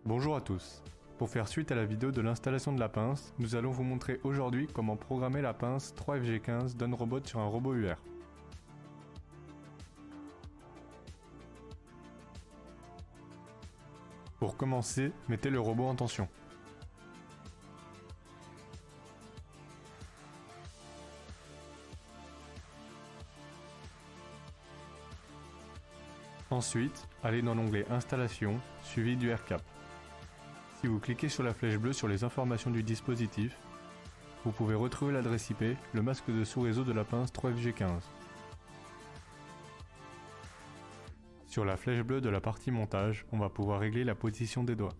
Bonjour à tous. Pour faire suite à la vidéo de l'installation de la pince, nous allons vous montrer aujourd'hui comment programmer la pince 3FG15 d'Unrobot sur un robot UR. Pour commencer, mettez le robot en tension. Ensuite, allez dans l'onglet Installation, suivi du AirCap. Si vous cliquez sur la flèche bleue sur les informations du dispositif, vous pouvez retrouver l'adresse IP, le masque de sous-réseau de la pince 3FG15. Sur la flèche bleue de la partie montage, on va pouvoir régler la position des doigts.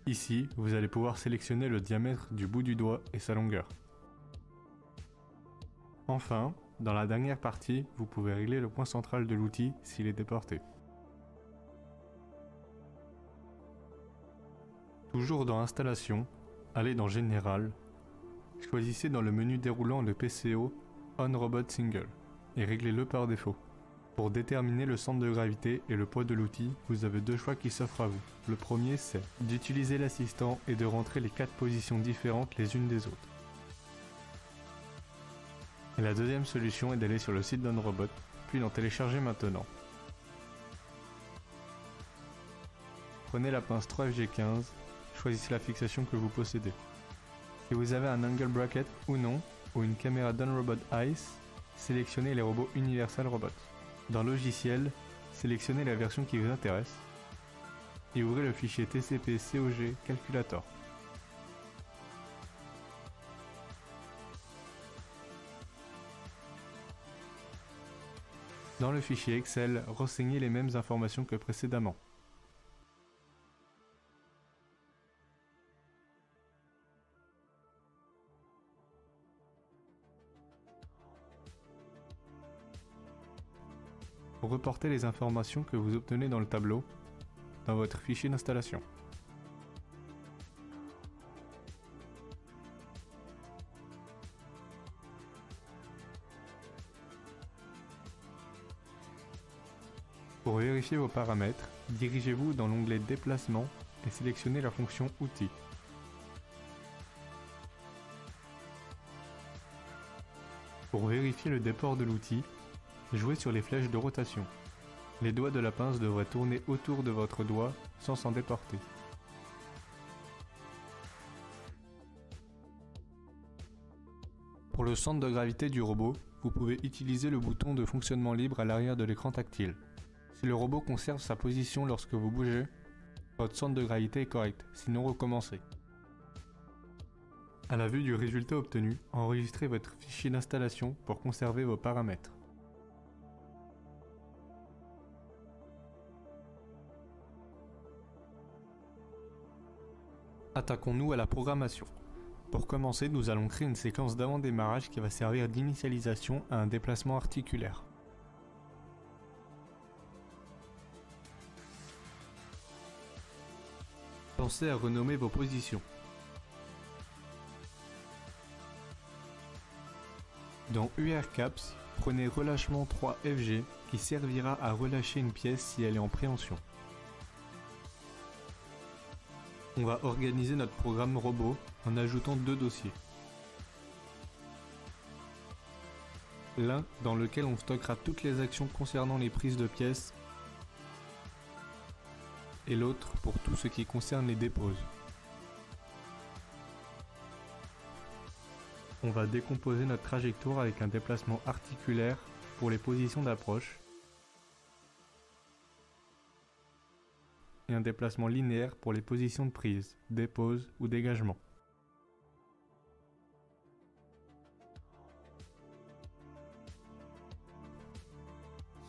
Ici, vous allez pouvoir sélectionner le diamètre du bout du doigt et sa longueur. Enfin, dans la dernière partie, vous pouvez régler le point central de l'outil s'il est déporté. Toujours dans Installation, allez dans Général, choisissez dans le menu déroulant le PCO On Robot Single et réglez-le par défaut. Pour déterminer le centre de gravité et le poids de l'outil, vous avez deux choix qui s'offrent à vous. Le premier, c'est d'utiliser l'assistant et de rentrer les 4 positions différentes les unes des autres. Et la deuxième solution est d'aller sur le site d'Unrobot, puis d'en télécharger maintenant. Prenez la pince 3FG15, choisissez la fixation que vous possédez. Si vous avez un angle bracket ou non, ou une caméra d'Unrobot Ice, sélectionnez les robots Universal Robot. Dans Logiciel, sélectionnez la version qui vous intéresse et ouvrez le fichier TCP/COG Calculator. Dans le fichier Excel, renseignez les mêmes informations que précédemment. Pour reporter les informations que vous obtenez dans le tableau, dans votre fichier d'installation. Pour vérifier vos paramètres, dirigez-vous dans l'onglet Déplacement et sélectionnez la fonction Outils. Pour vérifier le déport de l'outil, jouez sur les flèches de rotation. Les doigts de la pince devraient tourner autour de votre doigt sans s'en déporter. Pour le centre de gravité du robot, vous pouvez utiliser le bouton de fonctionnement libre à l'arrière de l'écran tactile. Si le robot conserve sa position lorsque vous bougez, votre centre de gravité est correct, sinon recommencez. À la vue du résultat obtenu, enregistrez votre fichier d'installation pour conserver vos paramètres. Attaquons-nous à la programmation. Pour commencer, nous allons créer une séquence d'avant-démarrage qui va servir d'initialisation à un déplacement articulaire. Pensez à renommer vos positions. Dans URCaps, prenez relâchement 3FG qui servira à relâcher une pièce si elle est en préhension. On va organiser notre programme robot en ajoutant 2 dossiers. L'un dans lequel on stockera toutes les actions concernant les prises de pièces et l'autre pour tout ce qui concerne les déposes. On va décomposer notre trajectoire avec un déplacement articulaire pour les positions d'approche et un déplacement linéaire pour les positions de prise, dépose ou dégagement.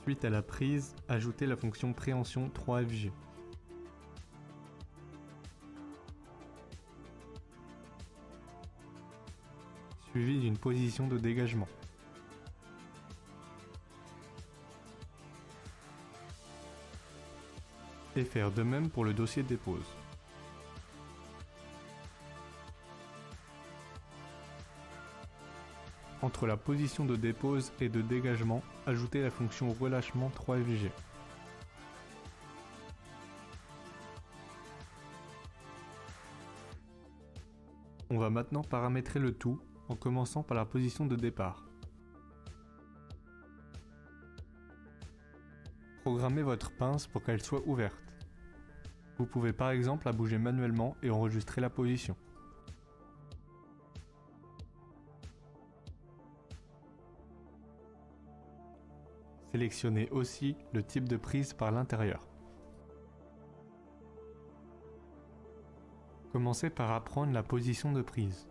Suite à la prise, ajoutez la fonction préhension 3FG. Suivi d'une position de dégagement. Et faire de même pour le dossier de dépose. Entre la position de dépose et de dégagement, ajoutez la fonction relâchement 3FG. On va maintenant paramétrer le tout en commençant par la position de départ. Programmez votre pince pour qu'elle soit ouverte. Vous pouvez par exemple la bouger manuellement et enregistrer la position. Sélectionnez aussi le type de prise par l'intérieur. Commencez par apprendre la position de prise.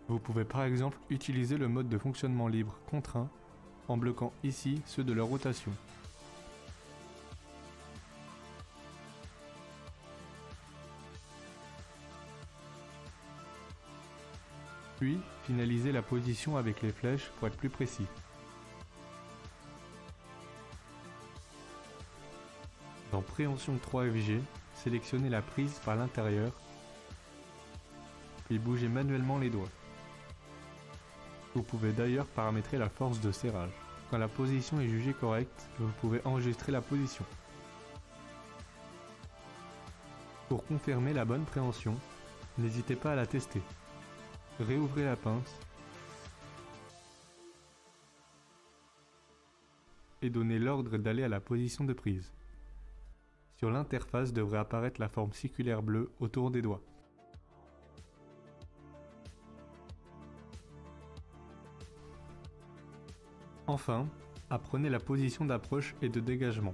Vous pouvez par exemple utiliser le mode de fonctionnement libre contraint en bloquant ici ceux de leur rotation. Puis, finalisez la position avec les flèches pour être plus précis. Dans Préhension 3FG, sélectionnez la prise par l'intérieur, puis bougez manuellement les doigts. Vous pouvez d'ailleurs paramétrer la force de serrage. Quand la position est jugée correcte, vous pouvez enregistrer la position. Pour confirmer la bonne préhension, n'hésitez pas à la tester. Réouvrez la pince et donnez l'ordre d'aller à la position de prise. Sur l'interface devrait apparaître la forme circulaire bleue autour des doigts. Enfin, apprenez la position d'approche et de dégagement.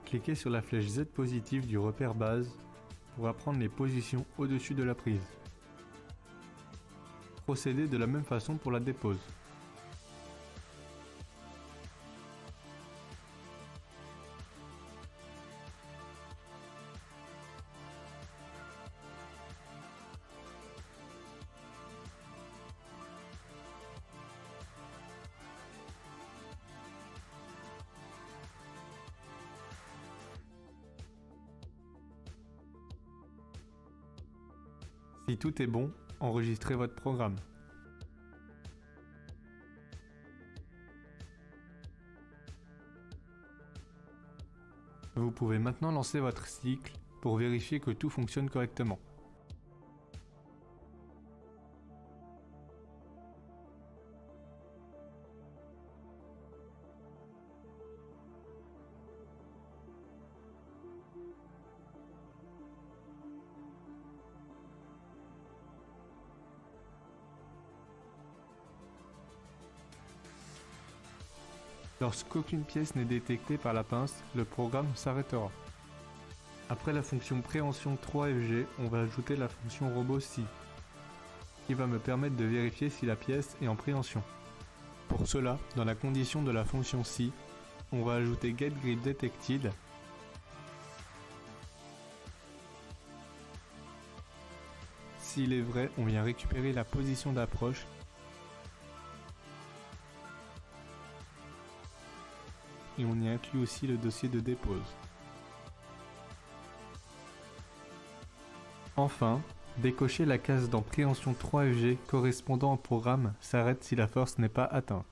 Cliquez sur la flèche Z positive du repère base pour apprendre les positions au-dessus de la prise. Procédez de la même façon pour la dépose. Si tout est bon, enregistrez votre programme. Vous pouvez maintenant lancer votre cycle pour vérifier que tout fonctionne correctement. Lorsqu'aucune pièce n'est détectée par la pince, le programme s'arrêtera. Après la fonction préhension 3FG, on va ajouter la fonction robot SI, qui va me permettre de vérifier si la pièce est en préhension. Pour cela, dans la condition de la fonction SI, on va ajouter getGridDetected. S'il est vrai, on vient récupérer la position d'approche et on y inclut aussi le dossier de dépose. Enfin, décochez la case dans Préhension 3FG correspondant au programme s'arrête si la force n'est pas atteinte.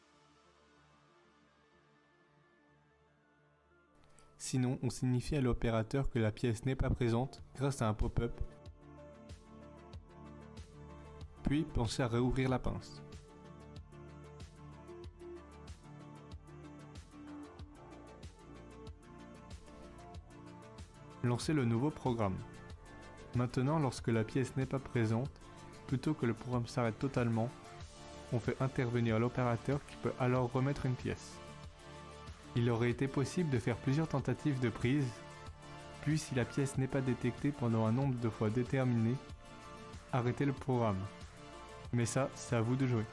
Sinon, on signifie à l'opérateur que la pièce n'est pas présente grâce à un pop-up. Puis, pensez à réouvrir la pince. Lancez le nouveau programme. Maintenant, lorsque la pièce n'est pas présente, plutôt que le programme s'arrête totalement, on fait intervenir l'opérateur qui peut alors remettre une pièce. Il aurait été possible de faire plusieurs tentatives de prise, puis si la pièce n'est pas détectée pendant un nombre de fois déterminé, arrêtez le programme. Mais ça, c'est à vous de jouer.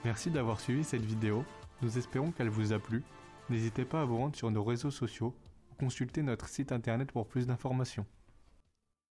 Merci d'avoir suivi cette vidéo, nous espérons qu'elle vous a plu. N'hésitez pas à vous rendre sur nos réseaux sociaux ou consulter notre site internet pour plus d'informations.